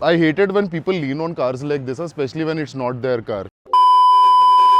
I hate it when people lean on cars like this, especially when it's not their car.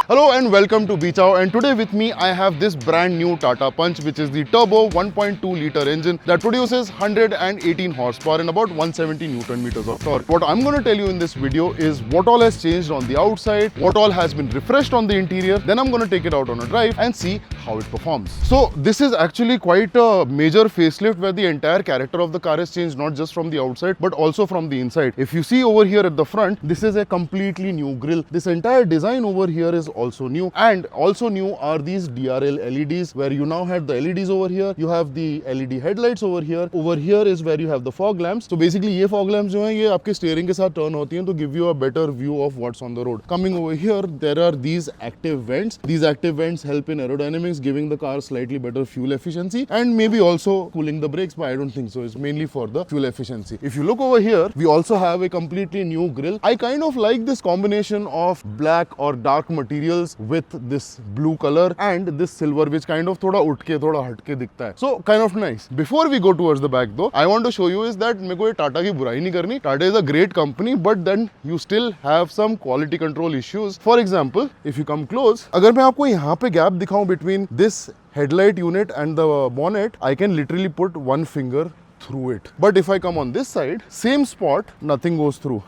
Hello and welcome to Beachao, and today with me I have this brand new Tata Punch, which is the turbo 1.2 liter engine that produces 118 horsepower and about 170 Newton meters of torque. What I'm going to tell you in this video is what all has changed on the outside, what all has been refreshed on the interior, then I'm going to take it out on a drive and see how it performs. So this is actually quite a major facelift where the entire character of the car has changed, not just from the outside but also from the inside. If you see over here at the front, this is a completely new grille. This entire design over here is also new, and also new are these DRL LEDs, where you now have the LEDs over here, you have the LED headlights over here. Over here is where you have the fog lamps. So basically ये fog lamps जो हैं ये आपके steering के साथ turn होती हैं to give you a better view of what's on the road. Coming over here, there are these active vents. These active vents help in aerodynamics, giving the car slightly better fuel efficiency and maybe also cooling the brakes, but I don't think so. It's mainly for the fuel efficiency. If you look over here, we also have a completely new grille. I kind of like this combination of black or dark materials with this blue color and this silver, which kind of थोड़ा उठ के थोड़ा हट के दिखता है. So kind of nice. Before we go towards the back though, I want to show you is that मेरे को ये टाटा की बुराई नहीं करनी. Tata is a great company, but then you still have some quality control issues. For example, if you come close, अगर मैं आपको यहाँ पे gap दिखाऊं between this headlight unit and the bonnet, I can literally put one finger through it. But if I come on this side, same spot, nothing goes through.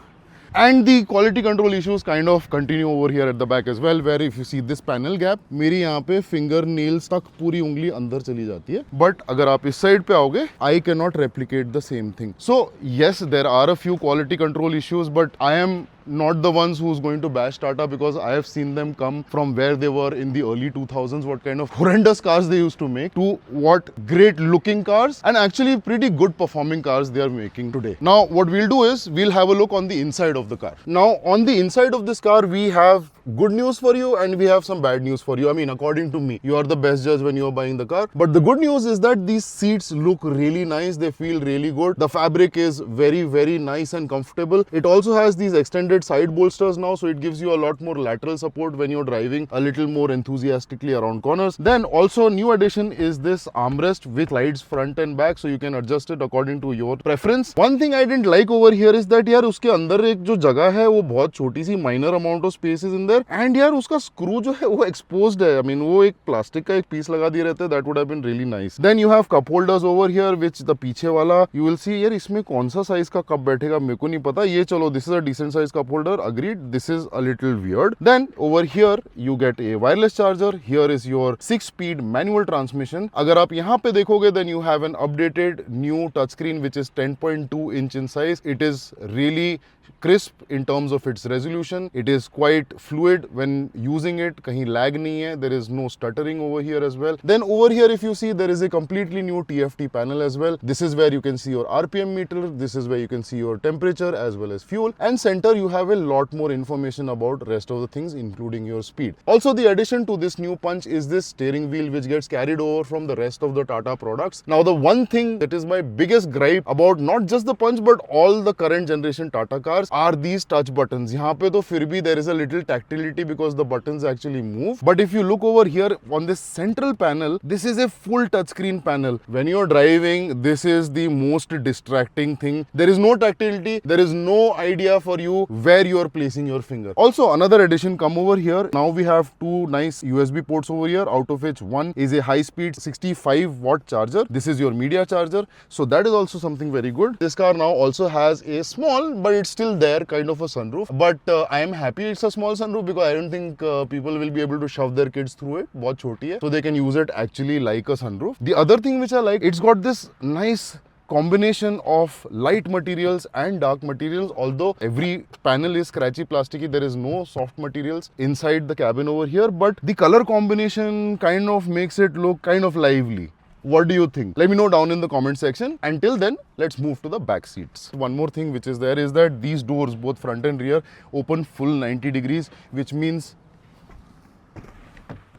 And the quality control issues kind of continue over here at the back as well, where if you see this panel gap, मेरी यहाँ पे finger nails तक पूरी उंगली अंदर चली जाती है. But अगर आप इस side पे आओगे, I cannot replicate the same thing. So yes, there are a few quality control issues, but I am not the ones who's going to bash Tata, because I have seen them come from where they were in the early 2000s, what kind of horrendous cars they used to make, to what great looking cars and actually pretty good performing cars they are making today. Now what we'll do is we'll have a look on the inside of the car. Now on the inside of this car, we have good news for you and we have some bad news for you. I mean, according to me, you are the best judge when you are buying the car. But the good news is that these seats look really nice. They feel really good. The fabric is very, very nice and comfortable. It also has these extended side bolsters now, so it gives you a lot more lateral support when you're driving a little more enthusiastically around corners. Then also new addition is this armrest which slides front and back, so you can adjust it according to your preference. One thing I didn't like over here is that यार उसके अंदर एक जो जगह है वो बहुत छोटी सी, minor amount of space is in there, and यार उसका screw जो है वो exposed है. I mean वो एक plastic का एक piece लगा दिए रहते, that would have been really nice. Then you have cup holders over here, which the पीछे वाला you will see यार इसमें कौन सा size का कप बैठेगा मेरे को नहीं पता. ये चलो this is a decent size cup holder, agreed. This is a little weird. Then over here you get a wireless charger. Here is your 6-speed manual transmission. अगर आप यहाँ पे देखोगे, then you have an updated new touchscreen which is 10.2 inch in size. It is really crisp in terms of its resolution. It is quite fluid when using it. कहीं lag नहीं है. There is no stuttering over here as well. Then over here if you see, there is a completely new TFT panel as well. This is where you can see your RPM meter. This is where you can see your temperature as well as fuel. And center you have a lot more information about rest of the things, including your speed. Also the addition to this new Punch is this steering wheel which gets carried over from the rest of the Tata products. Now the one thing that is my biggest gripe about not just the Punch but all the current generation Tata cars are these touch buttons. यहाँ पे तो फिर भी there is a little tactility because the buttons actually move. But if you look over here on this central panel, this is a full touchscreen panel. When you're driving, this is the most distracting thing. There is no tactility. There is no idea for you where you are placing your finger. Also another addition come over here. Now we have two nice USB ports over here, out of which one is a high-speed 65-watt charger. This is your media charger. So that is also something very good. This car now also has a small, but it's still there, kind of a sunroof. But I am happy it's a small sunroof because I don't think people will be able to shove their kids through it. बहुत छोटी है, so they can use it actually like a sunroof. The other thing which I like, it's got this nice combination of light materials and dark materials. Although every panel is scratchy plasticky, there is no soft materials inside the cabin over here, but the color combination kind of makes it look kind of lively. What do you think? Let me know down in the comment section. Until then, let's move to the back seats. One more thing which is there is that these doors, both front and rear, open full 90 degrees, which means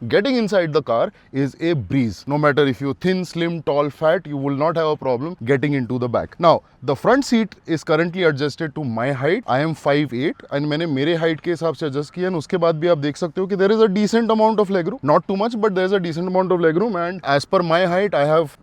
getting inside the car is a breeze. No matter if you're thin, slim, tall, fat, you will not have a problem getting into the back. Now, the front seat is currently adjusted to my height. I am 5'8" and मैंने मेरे height के हिसाब से adjust किया, and उसके बाद भी आप देख सकते हो कि there is a decent amount of legroom. Not too much, but there is a decent amount of legroom, and as per my height, I have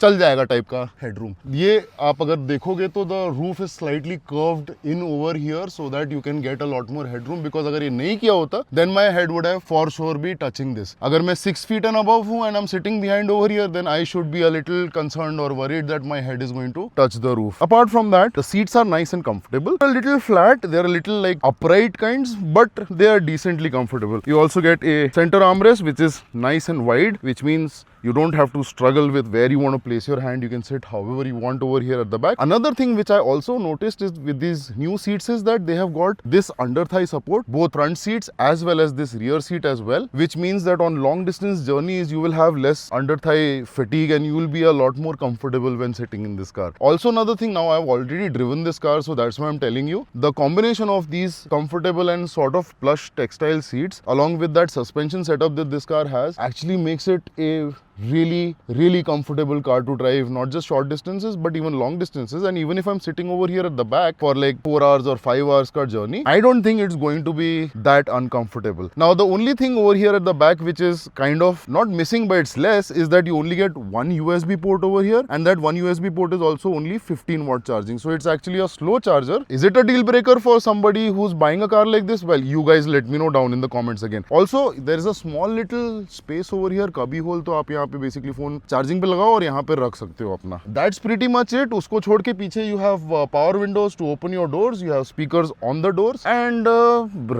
चल जाएगा टाइप का हेडरूम। ये आप अगर देखोगे तो the roof is slightly curved in over here so that you can get a lot more headroom, because अगर ये नहीं किया होता then my head would have for sure be touching this. अगर मैं 6 feet एंड अबव हूं and I am sitting behind over here then I should be a little concerned और worried that my head is going to touch the roof. Apart from that the seats are nice and comfortable, a little flat, they are a little like upright kinds, but they are decently comfortable. You also get a center armrest which is nice and wide, which means you don't have to struggle with where you want to place your hand. You can sit however you want over here at the back. Another thing which I also noticed is with these new seats is that they have got this under thigh support, both front seats as well as this rear seat as well, which means that on long distance journeys you will have less under thigh fatigue and you will be a lot more comfortable when sitting in this car. Also another thing, now I've already driven this car, so that's why I'm telling you, the combination of these comfortable and sort of plush textile seats along with that suspension setup that this car has actually makes it a really comfortable car to drive, not just short distances but even long distances. And even if I'm sitting over here at the back for like 4 hours or 5 hours car journey, I don't think it's going to be that uncomfortable. Now the only thing over here at the back which is kind of not missing but it's less is that you only get one USB port over here, and that one USB port is also only 15-watt charging, so it's actually a slow charger. Is it a deal breaker for somebody who's buying a car like this? Well, you guys let me know down in the comments again. Also there is a small little space over here, cubby hole, तो आप यहाँ पे basically phone charging पे लगाओ और यहाँ पे रख सकते हो अपना। That's pretty much it. उसको छोड़ के पीछे you have power windows to open your doors, you have speakers on the doors, and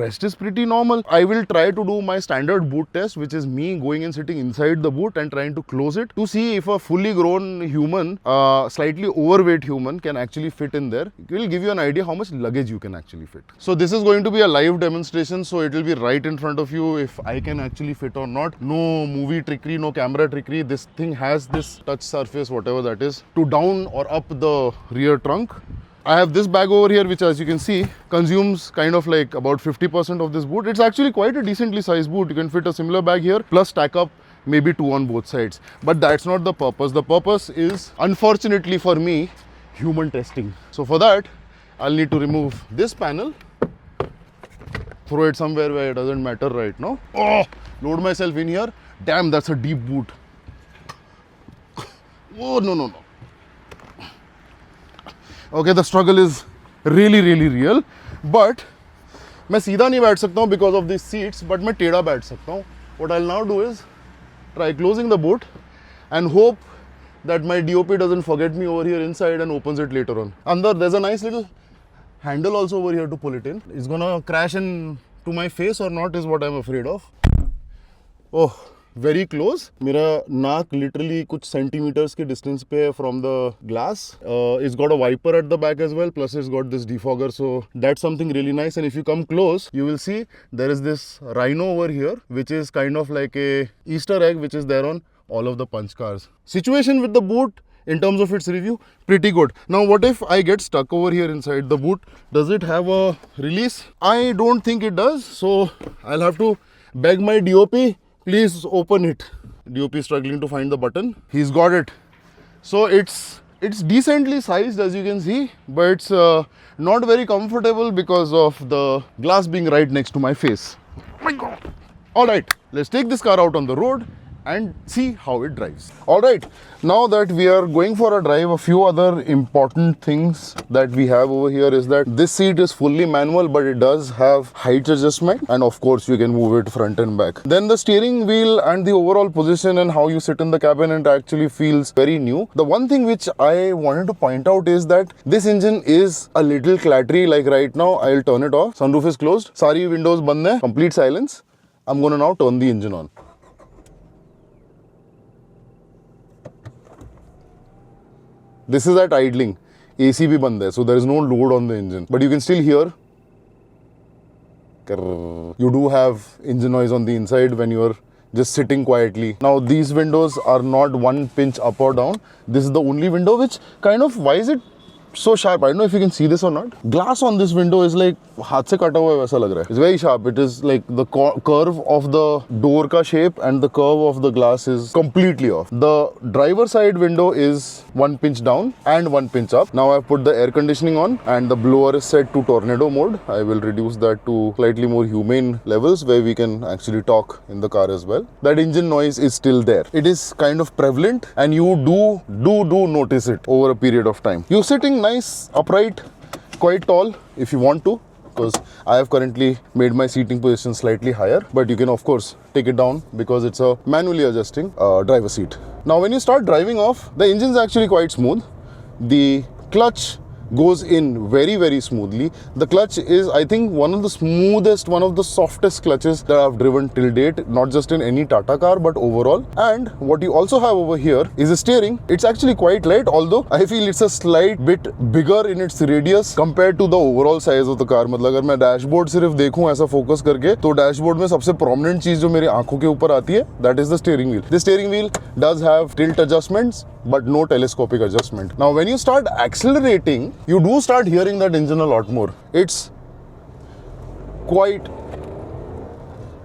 rest is pretty normal. I will try to do my standard boot test, which is me going and sitting inside the boot and trying to close it to see if a fully grown human, slightly overweight human can actually fit in there. It will give you an idea how much luggage you can actually fit. So this is going to be a live demonstration, so it will be right in front of you if I can actually fit or not. No movie trickery, no camera trickery. This thing has this touch surface, whatever that is, to down or up the rear trunk. I have this bag over here which, as you can see, consumes kind of like about 50% of this boot. It's actually quite a decently sized boot. You can fit a similar bag here plus stack up maybe 2 on both sides, but that's not the purpose. The purpose is, unfortunately for me, human testing. So for that I'll need to remove this panel, throw it somewhere where it doesn't matter right now. Oh, load myself in here. Damn, that's a deep boot. Oh, no. Okay, the struggle is really real, but मैं सीधा नहीं बैठ सकता हूँ because of these seats, but मैं टेढ़ा बैठ सकता हूँ. What I'll now do is try closing the boot and hope that my DOP doesn't forget me over here inside and opens it later on. Under there's a nice little handle also over here to pull it in. It's gonna crash into my face or not is what I'm afraid of. Oh, very close. मेरा नाक literally कुछ centimeters के distance पे है from the glass. It's got a wiper at the back as well, plus it's got this defogger, so that's something really nice. And if you come close, you will see there is this rhino over here, which is kind of like a Easter egg, which is there on all of the Punch cars. Situation with the boot in terms of its review, pretty good. Now what if I get stuck over here inside the boot? Does it have a release? I don't think it does, so I'll have to beg my DOP, please open it. DOP is struggling to find the button. He's got it. So it's decently sized, as you can see, but it's not very comfortable because of the glass being right next to my face. Oh my God. All right, let's take this car out on the road and see how it drives. All right, now that we are going for a drive, a few other important things that we have over here is that this seat is fully manual, but it does have height adjustment, and of course you can move it front and back. Then the steering wheel and the overall position and how you sit in the cabin, it actually feels very new. The one thing which I wanted to point out is that this engine is a little clattery. Like right now, I'll turn it off. Sunroof is closed. Sari windows band hai. Complete silence. I'm gonna now turn the engine on. This is at idling. AC भी बंद है, so there is no load on the engine. But you can still hear. You do have engine noise on the inside when you are just sitting quietly. Now these windows are not one pinch up or down. This is the only window which kind of, why is it so sharp. I don't know if you can see this or not. Glass on this window is like हाथ से कटा हुआ है वैसा लग रहा है. It's very sharp. It is like the curve of the door का shape and the curve of the glass is completely off. The driver side window is 1 pinch down and 1 pinch up. Now I've put the air conditioning on and the blower is set to tornado mode. I will reduce that to slightly more humane levels where we can actually talk in the car as well. That engine noise is still there. It is kind of prevalent and you do notice it over a period of time. You're sitting nice, upright, quite tall if you want to, because I have currently made my seating position slightly higher, but you can of course take it down because it's a manually adjusting driver seat. Now when you start driving off, the engine is actually quite smooth. The clutch goes in very smoothly. The clutch is, I think, one of the smoothest, one of the softest clutches that I've driven till date, not just in any Tata car but overall. And what you also have over here is a steering. It's actually quite light, although I feel it's a slight bit bigger in its radius compared to the overall size of the car. मतलब अगर मैं dashboard सिर्फ देखूं ऐसा focus करके, तो dashboard में सबसे प्रोमिनेंट चीज जो मेरी आंखों के ऊपर आती है, that is the steering wheel. The steering wheel does have tilt adjustments but no telescopic adjustment. Now when you start accelerating, you do start hearing that engine a lot more. It's quite,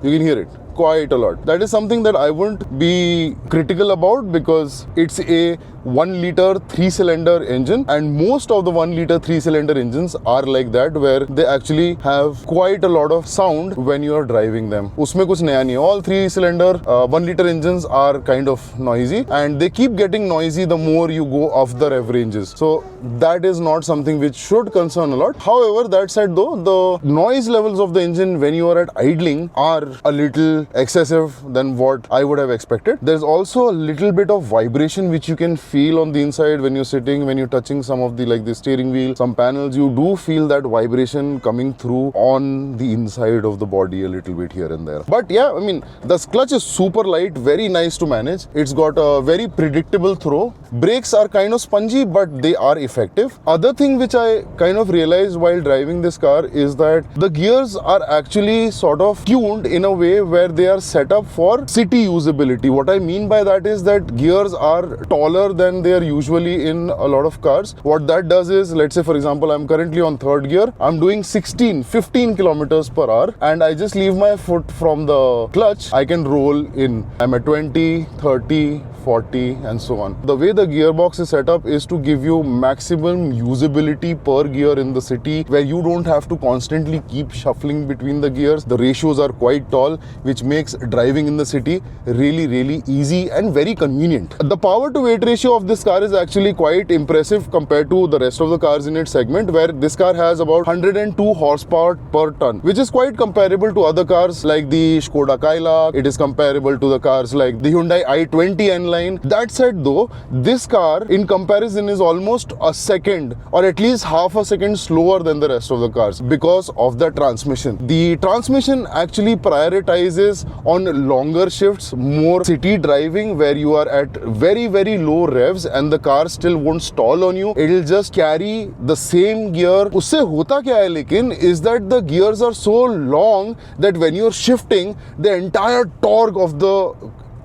you can hear it quite a lot. That is something that I wouldn't be critical about because it's a 1 liter 3-cylinder engine, and most of the 1 liter 3-cylinder engines are like that, where they actually have quite a lot of sound when you are driving them. उसमें कुछ नया नहीं है. All 3-cylinder 1 liter engines are kind of noisy and they keep getting noisy the more you go off the rev ranges. So that is not something which should concern a lot. However, that said though, the noise levels of the engine when you are at idling are a little excessive than what I would have expected. There's also a little bit of vibration which you can feel on the inside when you're sitting, when you're touching some of the, like the steering wheel, some panels, you do feel that vibration coming through on the inside of the body a little bit here and there. But yeah, I mean, the clutch is super light, very nice to manage. It's got a very predictable throw. Brakes are kind of spongy, but they are effective. Other thing which I kind of realized while driving this car is that the gears are actually sort of tuned in a way where they are set up for city usability. What I mean by that is that gears are taller than they are usually in a lot of cars. What that does is, let's say for example, I'm currently on 3rd gear. I'm doing 15 kilometers per hour and I just leave my foot from the clutch. I can roll in. I'm at 20, 30, 40 and so on. The way the gearbox is set up is to give you maximum usability per gear in the city, where you don't have to constantly keep shuffling between the gears. The ratios are quite tall, which makes driving in the city really easy and very convenient. The power to weight ratio of this car is actually quite impressive compared to the rest of the cars in its segment, where this car has about 102 horsepower per ton, which is quite comparable to other cars like the Skoda Kaila. It is comparable to the cars like the Hyundai i20 N line. That said though, this car in comparison is almost a second or at least half a second slower than the rest of the cars because of the transmission. The transmission actually prioritizes on longer shifts, more city driving where you are at very low revs and the car still won't stall on you. It will just carry the same gear. उससे होता क्या है लेकिन is that the gears are so long that when you're shifting, the entire torque of the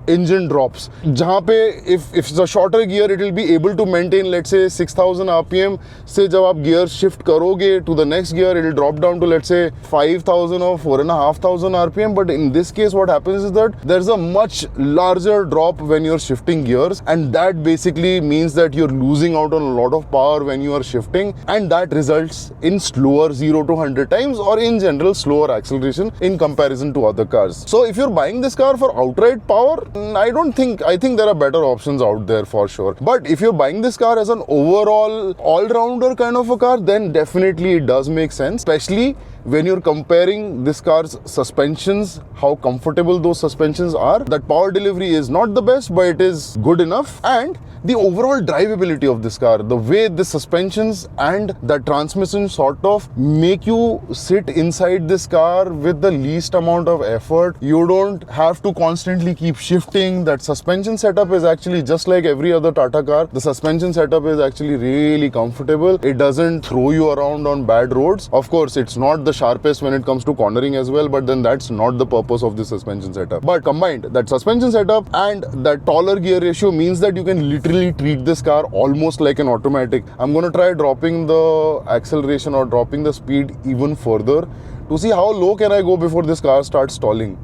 engine drops. जहाँ पे if it's a shorter gear, it will be able to maintain, let's say 6000 RPM. से जब आप gear shift करोगे to the next gear, it will drop down to let's say 5000 or 4500 RPM. But in this case, what happens is that there's a much larger drop when you're shifting gears, and that basically means that you're losing out on a lot of power when you are shifting, and that results in slower 0 to 100 times, or in general slower acceleration in comparison to other cars. So if you're buying this car for outright power, I think there are better options out there for sure. But if you're buying this car as an overall all-rounder kind of a car, then definitely it does make sense, especially when you're comparing this car's suspensions, how comfortable those suspensions are. That power delivery is not the best, but it is good enough. And the overall drivability of this car, the way the suspensions and the transmission sort of make you sit inside this car with the least amount of effort. You don't have to constantly keep shifting shifting, that suspension setup is actually just like every other Tata car. The suspension setup is actually really comfortable. It doesn't throw you around on bad roads. Of course, it's not the sharpest when it comes to cornering as well, but then that's not the purpose of the suspension setup. But combined, that suspension setup and that taller gear ratio means that you can literally treat this car almost like an automatic. I'm going to try dropping the acceleration or dropping the speed even further to see how low can I go before this car starts stalling.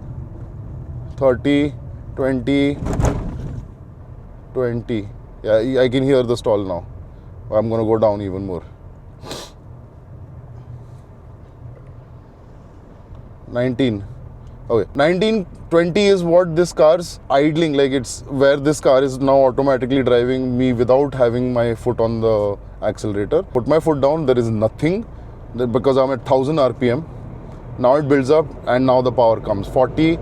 30, 20, 20. Yeah, I can hear the stall now. I'm going to go down even more. 19. Okay, 19, 20 is what this car's idling, like it's where this car is now automatically driving me without having my foot on the accelerator. Put my foot down, there is nothing because I'm at 1000 RPM. Now it builds up and now the power comes. 40,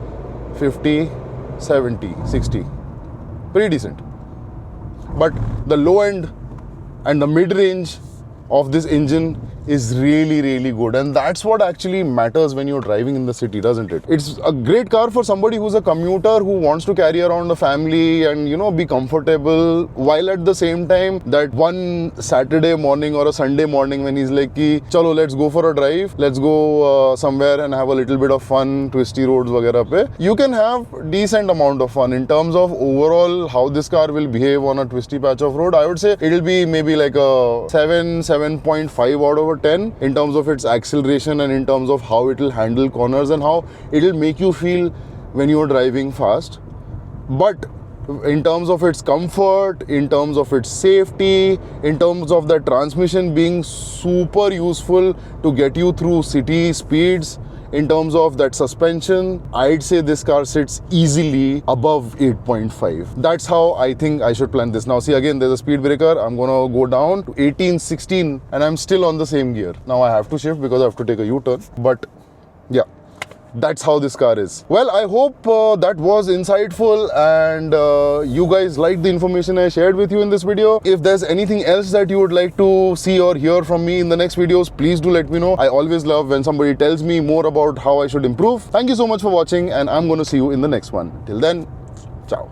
50, 70, 60. Pretty decent. But the low end and the mid-range of this engine is really, really good, and that's what actually matters when you're driving in the city, doesn't it? It's a great car for somebody who's a commuter who wants to carry around a family and, you know, be comfortable, while at the same time that one Saturday morning or a Sunday morning when he's like, chalo, let's go for a drive, let's go somewhere and have a little bit of fun, twisty roads वगैरह पे, you can have decent amount of fun. In terms of overall how this car will behave on a twisty patch of road, I would say it'll be maybe like a 7.5 out of 10 in terms of its acceleration and in terms of how it will handle corners and how it will make you feel when you're driving fast. But in terms of its comfort, in terms of its safety, in terms of the transmission being super useful to get you through city speeds, in terms of that suspension, I'd say this car sits easily above 8.5. That's how I think I should plan this. Now see, again, there's a speed breaker. I'm gonna go down to 18, 16 and I'm still on the same gear. Now I have to shift because I have to take a U-turn. But yeah, that's how this car is. Well, I hope that was insightful and you guys liked the information I shared with you in this video. If there's anything else that you would like to see or hear from me in the next videos, please do let me know. I always love when somebody tells me more about how I should improve. Thank you so much for watching and I'm going to see you in the next one. Till then, ciao.